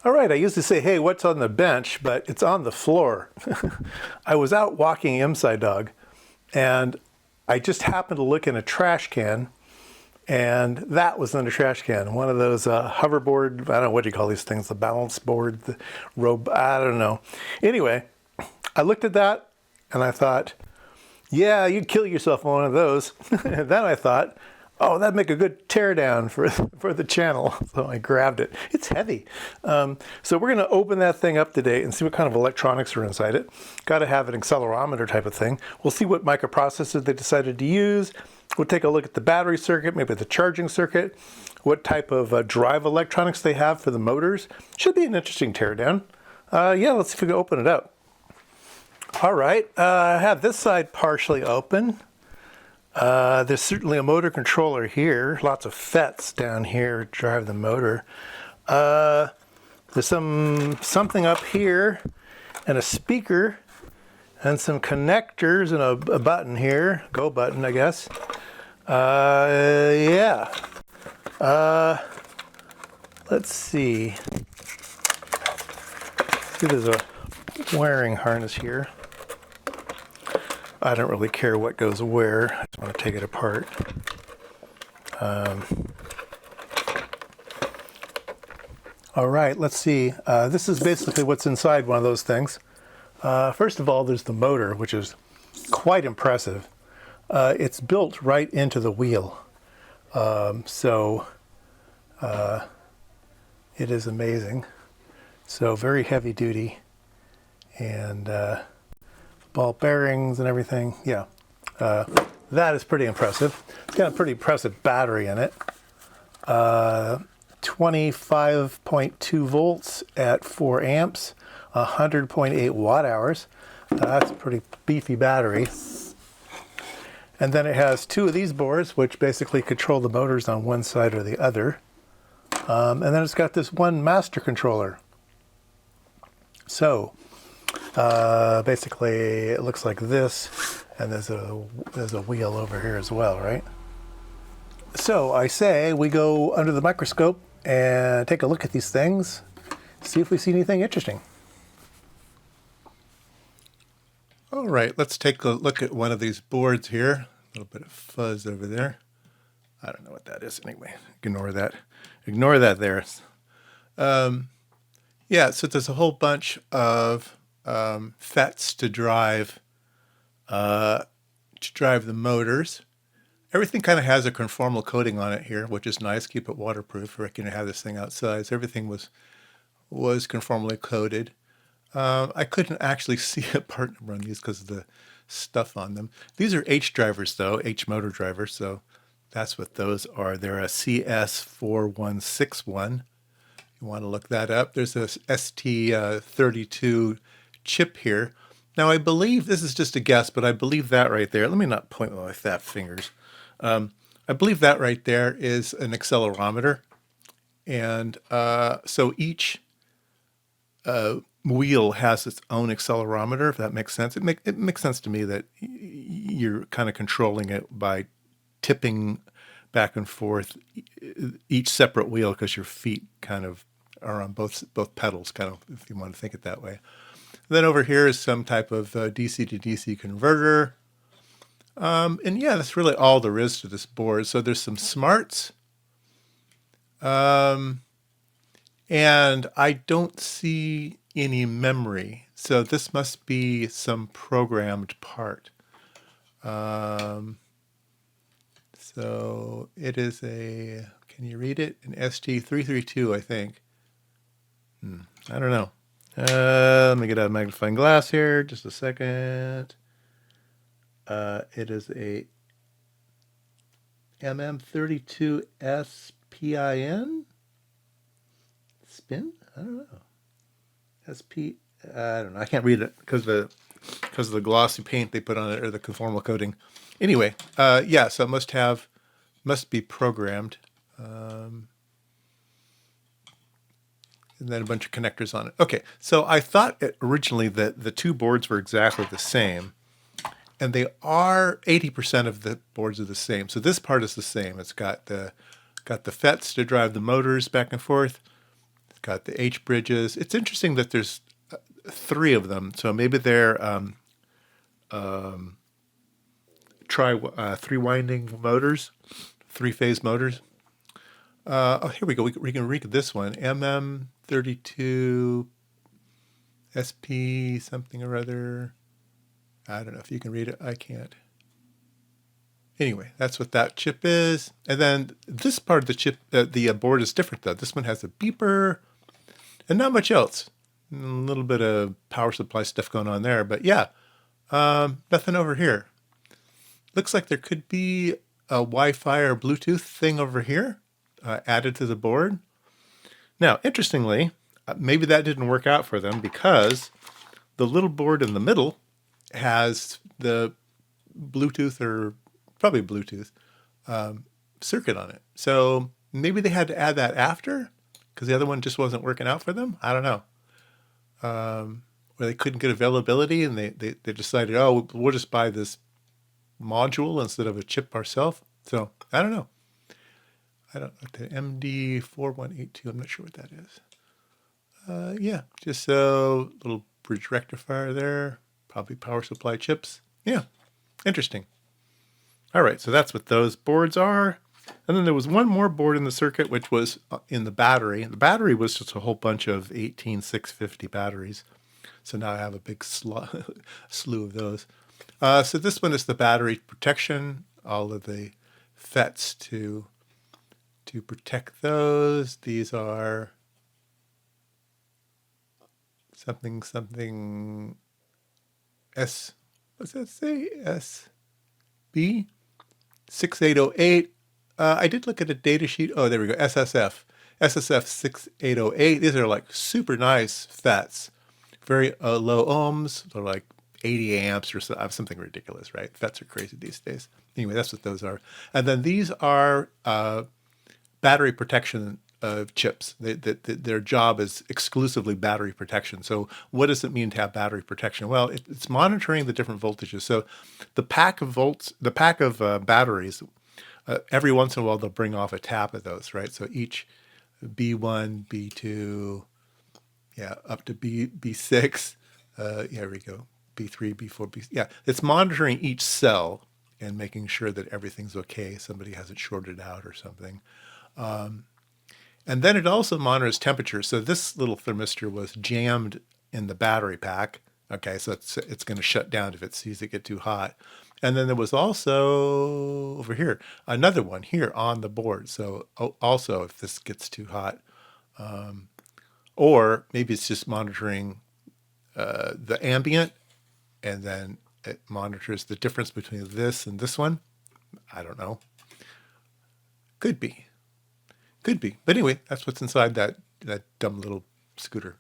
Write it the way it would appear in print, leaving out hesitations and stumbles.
All right, I used to say, hey, what's on the bench? But it's on the floor. I was out walking IMSAI dog, and I just happened to look in a trash can, and that was in a trash can. One of those hoverboard, I don't know what do you call these things, the balance board, the rope, I don't know. Anyway, I looked at that, and I thought, yeah, you'd kill yourself on one of those. And then I thought, oh, that'd make a good teardown for the channel. So I grabbed it. It's heavy. So we're going to open that thing up today and see what kind of electronics are inside it. Got to have an accelerometer type of thing. We'll see what microprocessor they decided to use. We'll take a look at the battery circuit, maybe the charging circuit, what type of drive electronics they have for the motors. Should be an interesting teardown. Yeah, let's see if we can open it up. All right, I have this side partially open. There's certainly a motor controller here. Lots of FETs down here to drive the motor. There's something up here and a speaker and some connectors and a button here. Go button, I guess. Yeah. Let's see. There's a wiring harness here. I don't really care what goes where. I just want to take it apart. All right, let's see. This is basically what's inside one of those things. First of all, there's the motor, which is quite impressive. It's built right into the wheel. So it is amazing. So very heavy duty. And ball bearings and everything. Yeah, that is pretty impressive. It's got a pretty impressive battery in it. 25.2 volts at 4 amps, 100.8 watt hours. That's a pretty beefy battery. And then it has two of these boards, which basically control the motors on one side or the other. And then it's got this one master controller. So basically it looks like this, and there's a wheel over here as well, right? So I say we go under the microscope and take a look at these things, see if we see anything interesting. All right, let's take a look at one of these boards here. A little bit of fuzz over there. I don't know what that is anyway. Ignore that. Ignore that there. Yeah, so there's a whole bunch of FETs to drive the motors. Everything kind of has a conformal coating on it here, which is nice. Keep it waterproof. We're going to have this thing outside. So everything was conformally coated. I couldn't actually see a part number on these because of the stuff on them. These are H drivers, though, H motor drivers. So that's what those are. They're a CS4161. You want to look that up. There's a ST32 chip here. Now, I believe, this is just a guess, but I believe that right there, let me not point with my fat fingers. I believe that right there is an accelerometer. And so each wheel has its own accelerometer, if that makes sense. It makes sense to me that you're kind of controlling it by tipping back and forth each separate wheel, because your feet kind of are on both pedals, kind of, if you want to think it that way. Then over here is some type of DC to DC converter. And yeah, that's really all there is to this board. So there's some smarts. And I don't see any memory. So this must be some programmed part. So it is a, can you read it? An ST332, I think. I don't know. Let me get out a magnifying glass here. Just a second. It is a MM32SPIN? Spin? I don't know. SP, I don't know. I can't read it because of the glossy paint they put on it, or the conformal coating. Anyway, yeah, so it must be programmed. And then a bunch of connectors on it. Okay, so I thought originally that the two boards were exactly the same, and they are 80% of the boards are the same. So this part is the same. It's got the FETs to drive the motors back and forth. It's got the H bridges. It's interesting that there's 3 of them. So maybe they're 3-winding motors, 3-phase motors. Oh, here we go. We can read this one. MM32 SP something or other. I don't know if you can read it. I can't. Anyway, that's what that chip is. And then this part of the chip, the board is different though. This one has a beeper and not much else. A little bit of power supply stuff going on there, but yeah, nothing over here. Looks like there could be a Wi-Fi or Bluetooth thing over here added to the board. Now, interestingly, maybe that didn't work out for them because the little board in the middle has the Bluetooth, or probably Bluetooth, circuit on it. So maybe they had to add that after because the other one just wasn't working out for them. I don't know. Where they couldn't get availability and they decided, oh, we'll just buy this module instead of a chip ourselves. So I don't know. The MD4182, I'm not sure what that is. Yeah, just a little bridge rectifier there, probably power supply chips. Yeah, interesting. All right, so that's what those boards are. And then there was one more board in the circuit, which was in the battery. The battery was just a whole bunch of 18650 batteries. So now I have a big slew of those. So this one is the battery protection, all of the FETs to protect those. These are something S, what's that say? SB 6808. I did look at a data sheet. Oh, there we go. SSF 6808. These are like super nice FETs. Very low ohms. They're like 80 amps or something ridiculous, right? FETs are crazy these days. Anyway, that's what those are. And then these are battery protection chips. Their job is exclusively battery protection. So what does it mean to have battery protection? Well, it's monitoring the different voltages. So the pack of batteries, every once in a while they'll bring off a tap of those, right? So each B1, B2, yeah, up to B6, here we go, B3, B4, B, yeah. It's monitoring each cell and making sure that everything's okay. Somebody hasn't shorted out or something. And then it also monitors temperature. So this little thermistor was jammed in the battery pack. Okay, so it's going to shut down if it sees it get too hot. And then there was also over here, another one here on the board. So also if this gets too hot, or maybe it's just monitoring the ambient, and then it monitors the difference between this and this one. I don't know. Could be. But anyway, that's what's inside that dumb little scooter.